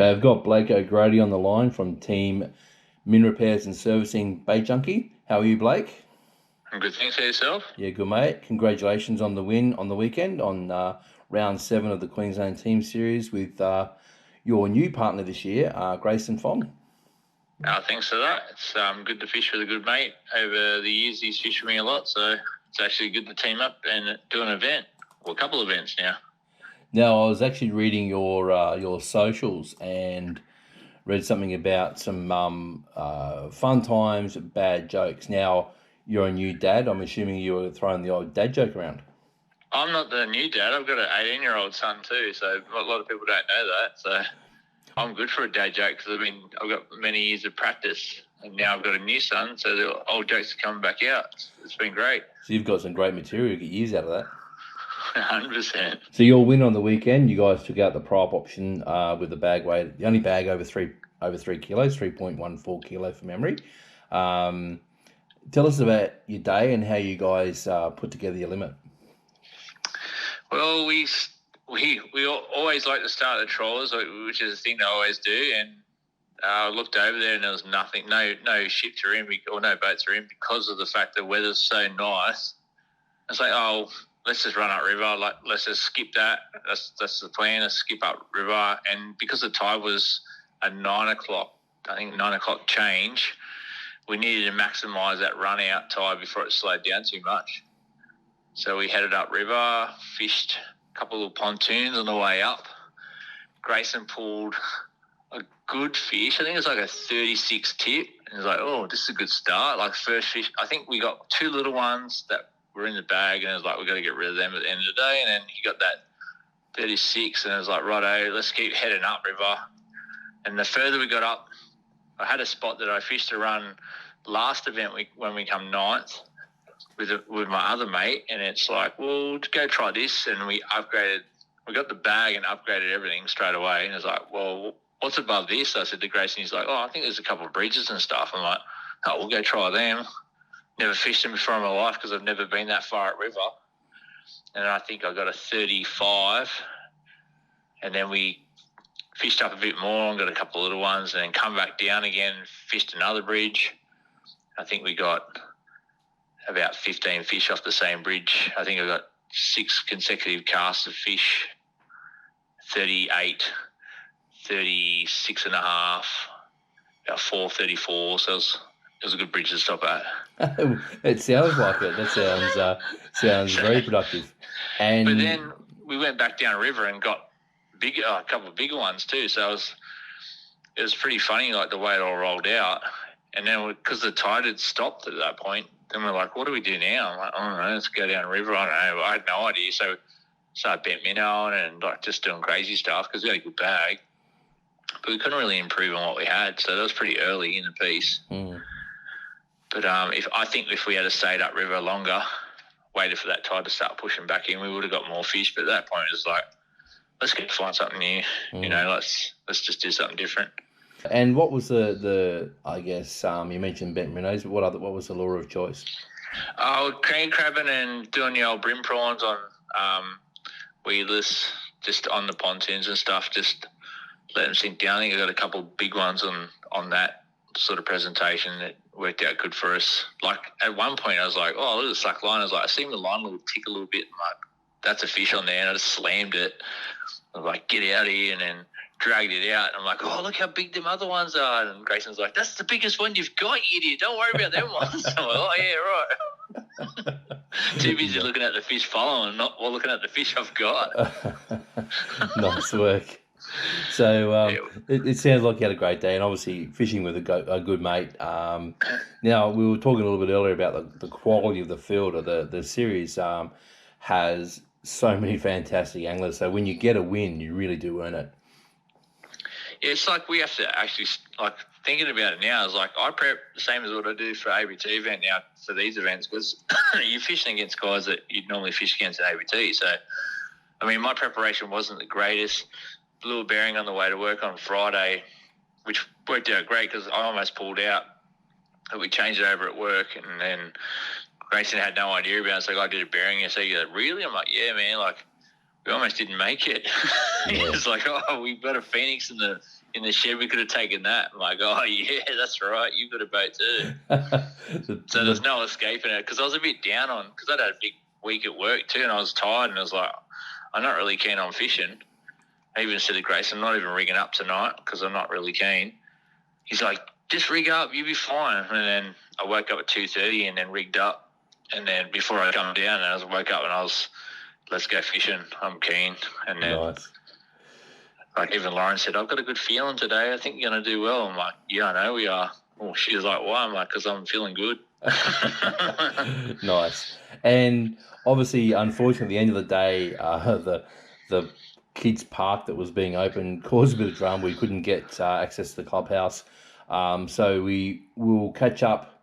Okay, I've got Blake O'Grady on the line from Team Min Repairs and Servicing Bait Junkie. How are you, Blake? I'm good, thanks. For yourself? Yeah, good, mate. Congratulations on the win on the weekend on round 7 of the Queensland Teams Series with your new partner this year, Grayson Fong. Thanks for that. It's good to fish with a good mate. Over the years, he's fished with me a lot, so it's actually good to team up and do an event, or a couple of events now. Now, I was actually reading your socials and read something about some fun times, bad jokes. Now, you're a new dad. I'm assuming you were throwing the old dad joke around. I'm not the new dad. I've got an 18-year-old son too, so a lot of people don't know that. So I'm good for a dad joke because I've got many years of practice, and now I've got a new son, so the old jokes are coming back out. It's been great. So you've got some great material to get years out of that. 100%. So your win on the weekend, you guys took out the prop option with the bag weight, the only bag over 3 kilos, 3.14 kilo from memory. Tell us about your day and how you guys put together your limit. Well, we always like to start the trawlers, which is a thing they always do. And I looked over there and there was nothing, no ships are in or no boats are in because of the fact the weather's so nice. It's like, oh, let's just run upriver. Like, let's just skip that. That's the plan. Let's skip upriver. And because the tide was a 9 o'clock, I think 9 o'clock change, we needed to maximise that run out tide before it slowed down too much. So we headed upriver, fished a couple of little pontoons on the way up. Grayson pulled a good fish. I think it was like a 36 tip. And he was like, oh, this is a good start. Like first fish, I think we got 2 little ones that were in the bag, and it was like, we've got to get rid of them at the end of the day. And then he got that 36, and it was like, righto, let's keep heading upriver. And the further we got up, I had a spot that I fished to run last event when we come 9th with my other mate, and it's like, well, go try this. And we got the bag and upgraded everything straight away. And it's like, well, what's above this? I said to Grace, and he's like, oh, I think there's a couple of bridges and stuff. I'm like, oh, we'll go try them. Never fished them before in my life because I've never been that far at river. And I think I got a 35. And then we fished up a bit more and got a couple of little ones, and then come back down again, fished another bridge. I think we got about 15 fish off the same bridge. I think I got 6 consecutive casts of fish, 38, 36 and a half, about 434. So it was a good bridge to stop at. It sounds like it. That sounds very productive. But then we went back down river and got a couple of bigger ones too. So it was pretty funny, like the way it all rolled out. And then because the tide had stopped at that point, then we're like, what do we do now? I'm like, I don't know, let's go down river. I don't know. I had no idea. So started bent minnow and like just doing crazy stuff because we had a good bag. But we couldn't really improve on what we had. So that was pretty early in the piece. But I think if we had stayed up river longer, waited for that tide to start pushing back in, we would have got more fish. But at that point, it was like, let's find something new. You know, let's just do something different. And what was the I guess you mentioned bent minnows, but what was the lure of choice? Crane crabbing and doing the old brim prawns on weedless, just on the pontoons and stuff, just let them sink down. I think I got a couple of big ones on that sort of presentation that worked out good for us. Like at one point I was like, oh, look at the slack line. I was like, I seen the line tick a little bit. I'm like, that's a fish on there. And I just slammed it. I was like, get out of here. And then dragged it out. I'm like, oh, look how big them other ones are. And Grayson's like, that's the biggest one you've got, you idiot. Don't worry about them ones. I'm like, oh, yeah, right. Too busy looking at the fish following, not looking at the fish I've got. Nice work. So it sounds like you had a great day, and obviously fishing with a good mate. Now, we were talking a little bit earlier about the quality of the field, or the series has so many fantastic anglers. So when you get a win, you really do earn it. Yeah, it's like we have to actually, like, thinking about it now, is like I prep the same as what I do for ABT event now for these events, because you're fishing against guys that you'd normally fish against at ABT. So, I mean, my preparation wasn't the greatest. Blew a bearing on the way to work on Friday, which worked out great because I almost pulled out. But we changed it over at work, and then Grayson had no idea about it. So I did a bearing yesterday. He's like, really? I'm like, yeah, man. Like, we almost didn't make it. Yeah. It's like, oh, we've got a Phoenix in the shed. We could have taken that. I'm like, oh yeah, that's right. You've got a boat too. So there's no escaping it, because I was a bit down on, because I'd had a big week at work too, and I was tired, and I was like, I'm not really keen on fishing. I even said to Grace, I'm not even rigging up tonight because I'm not really keen. He's like, just rig up, you'll be fine. And then I woke up at 2:30 and then rigged up. And then before I come down, I woke up and I was, let's go fishing. I'm keen. And then, nice. like, even Lauren said, I've got a good feeling today. I think you're going to do well. I'm like, yeah, I know we are. Well, she was like, why? I'm like, because I'm feeling good. Nice. And obviously, unfortunately, at the end of the day, the kids' park that was being opened caused a bit of drama. We couldn't get access to the clubhouse. So we will catch up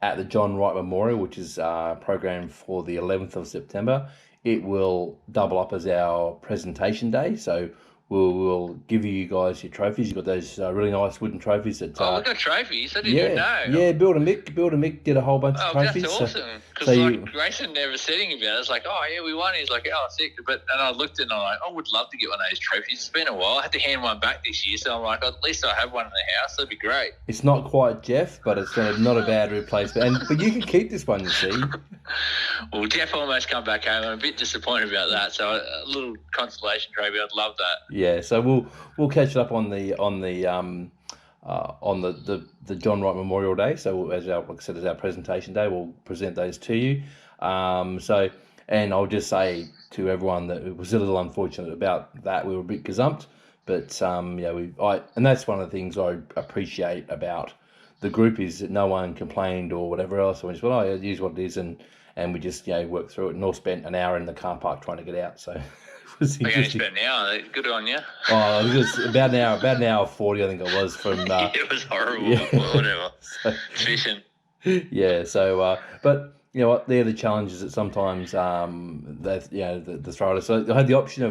at the John Wright Memorial, which is programmed for the 11th of September. It will double up as our presentation day. So we'll give you guys your trophies. You've got those really nice wooden trophies that. Oh, we've got trophies. I didn't even know. Yeah, Build a Mick did a whole bunch of trophies. That's awesome. Because Grayson never said anything about it. It's like, oh yeah, we won. He's like, oh sick. And I looked at it and I'm like, I would love to get one of those trophies. It's been a while. I had to hand one back this year, so I'm like, at least I have one in the house. That'd be great. It's not quite Jeff, but it's not a bad replacement. But you can keep this one, you see. Well, Jeff almost come back home. I'm a bit disappointed about that. So a little consolation trophy. I'd love that. Yeah. So we'll catch it up on the John Wright Memorial Day. So like I said, as our presentation day, we'll present those to you. And I'll just say to everyone that it was a little unfortunate about that. We were a bit gazumped, but and that's one of the things I appreciate about the group is that no one complained or whatever else. We just went, it is what it is, and we just worked through it, and all spent an hour in the car park trying to get out. So. I only spent an hour. Good on you. Oh, it was about an hour 40, I think it was from. It was horrible. Yeah. Whatever. Fishing. Yeah. So, but you know what? They're the challenges that sometimes the throwers. So I had the option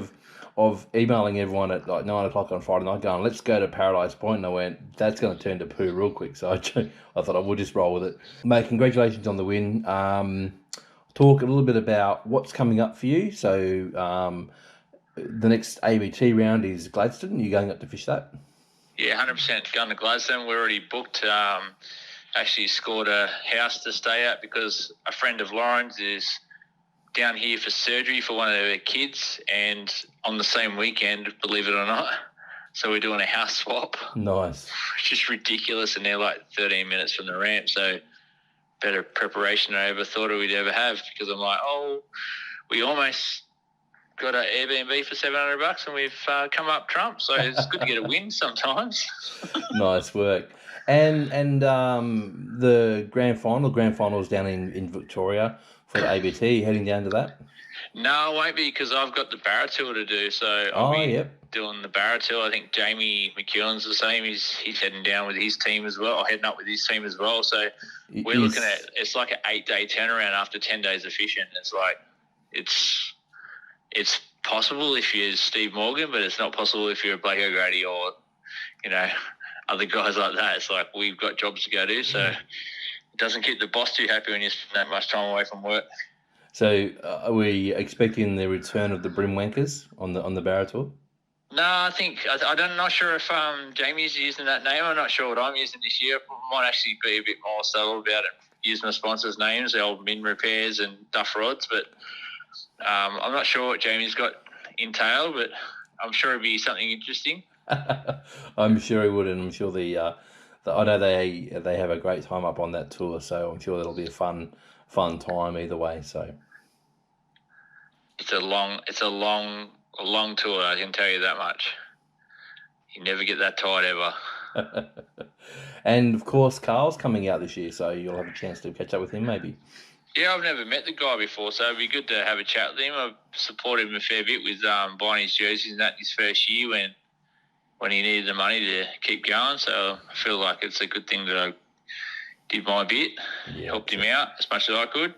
of emailing everyone at like 9 o'clock on Friday night, going, "Let's go to Paradise Point," and I went, "That's going to turn to poo real quick." So I thought I would just roll with it. Mate, congratulations on the win. Talk a little bit about what's coming up for you. So. The next ABT round is Gladstone. Are you going up to fish that? Yeah, 100% going to Gladstone. We're already booked. Actually scored a house to stay at because a friend of Lauren's is down here for surgery for one of their kids, and on the same weekend, believe it or not. So we're doing a house swap. Nice. Which is ridiculous, and they're like 13 minutes from the ramp. So better preparation than I ever thought we'd ever have, because I'm like, we almost got an Airbnb for $700 and we've come up trump. So it's good to get a win sometimes. Nice work. And the grand final is down in Victoria for the ABT. Heading down to that? No, I won't be, because I've got the Barra Tour to do. So I'll be doing the Barra Tour. I think Jamie McEwen's the same. He's heading down with his team as well, or heading up with his team as well. So we're looking at, it's like an 8-day turnaround after 10 days of fishing. It's like, it's possible if you're Steve Morgan, but it's not possible if you're Blake O'Grady or, other guys like that. It's like, we've got jobs to go do, so it doesn't keep the boss too happy when you spend that much time away from work. So are we expecting the return of the Brim Wankers on the Barra Tour? No, I'm not sure if Jamie's using that name. I'm not sure what I'm using this year. I might actually be a bit more subtle about it. Use my sponsors' names, the old Min Repairs and Duff Rods, but I'm not sure what Jamie's got entailed, but I'm sure it'd be something interesting. I'm sure he would, and I'm sure I know they have a great time up on that tour, so I'm sure that'll be a fun time either way. So it's a long tour, I can tell you that much. You never get that tired ever. And of course, Carl's coming out this year, so you'll have a chance to catch up with him maybe. Yeah, I've never met the guy before, so it'd be good to have a chat with him. I've supported him a fair bit with buying his jerseys and that his first year when he needed the money to keep going. So I feel like it's a good thing that I did my bit, helped him out as much as I could.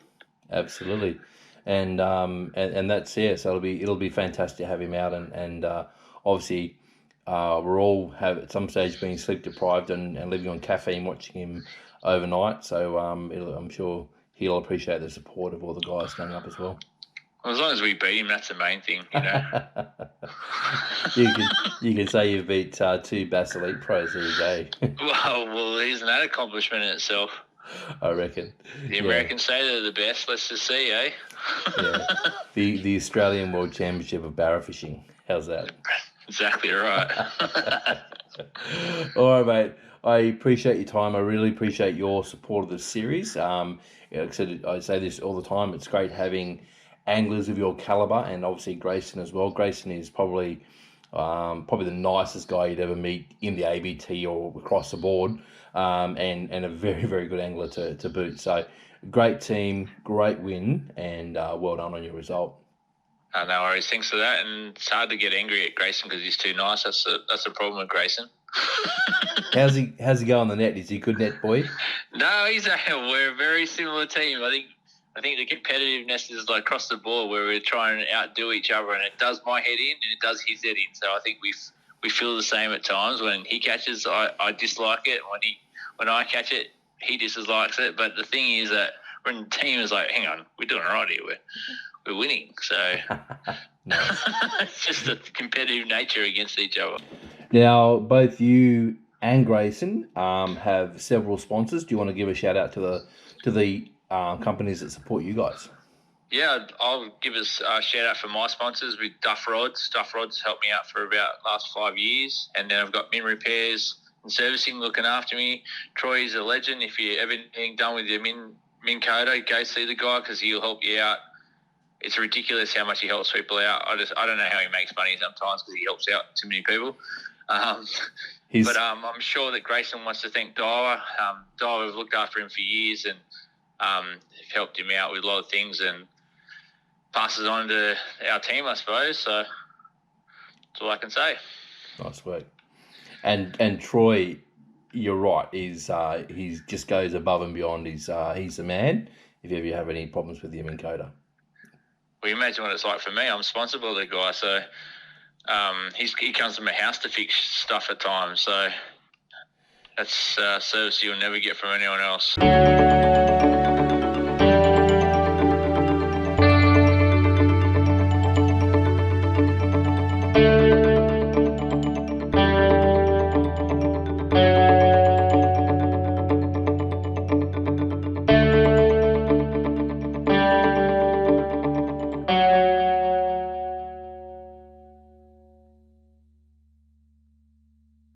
Absolutely, and that's so it'll be fantastic to have him out, and obviously we're all at some stage being sleep deprived and living on caffeine, watching him overnight. So I'm sure he'll appreciate the support of all the guys coming up as well. Well, as long as we beat him, that's the main thing, you know. you can say you beat 2 Bass Elite pros. There you go. well, isn't that accomplishment in itself? I reckon. The Americans say they're the best. Let's just see, eh? Yeah. The Australian World Championship of barra fishing. How's that? Exactly right. All right, mate. I appreciate your time. I really appreciate your support of the series. Like I said, I say this all the time. It's great having anglers of your caliber, and obviously Grayson as well. Grayson is probably the nicest guy you'd ever meet in the ABT or across the board, and a very, very good angler to boot. So great team, great win, and well done on your result. No worries. Thanks for that. And it's hard to get angry at Grayson because he's too nice. That's the problem with Grayson. How's he go on the net? Is he a good net boy? No, we're a very similar team. I think the competitiveness is like across the board where we're trying to outdo each other, and it does my head in and it does his head in. So I think we feel the same at times. When he catches, I dislike it. When I catch it, he dislikes it. But the thing is that when the team is like, hang on, we're doing all right here. We're winning. So it's just a competitive nature against each other. Now, both you and Grayson have several sponsors. Do you want to give a shout out to the companies that support you guys? Yeah, I'll give us a shout out for my sponsors with Duff Rods. Duff Rods helped me out for about last 5 years. And then I've got Min Repairs and Servicing looking after me. Troy's a legend. If you ever anything done with your Min Coda, go see the guy because he'll help you out. It's ridiculous how much he helps people out. I don't know how he makes money sometimes because he helps out too many people. But I'm sure that Grayson wants to thank Dyer. Dyer, we've looked after him for years and helped him out with a lot of things and passes on to our team, I suppose. So that's all I can say. Nice work. And Troy, you're right. He just goes above and beyond. He's the man. If you ever have any problems with him in Coda. Well, you imagine what it's like for me. I'm responsible for the guy, so he comes to my house to fix stuff at times. So that's service you'll never get from anyone else.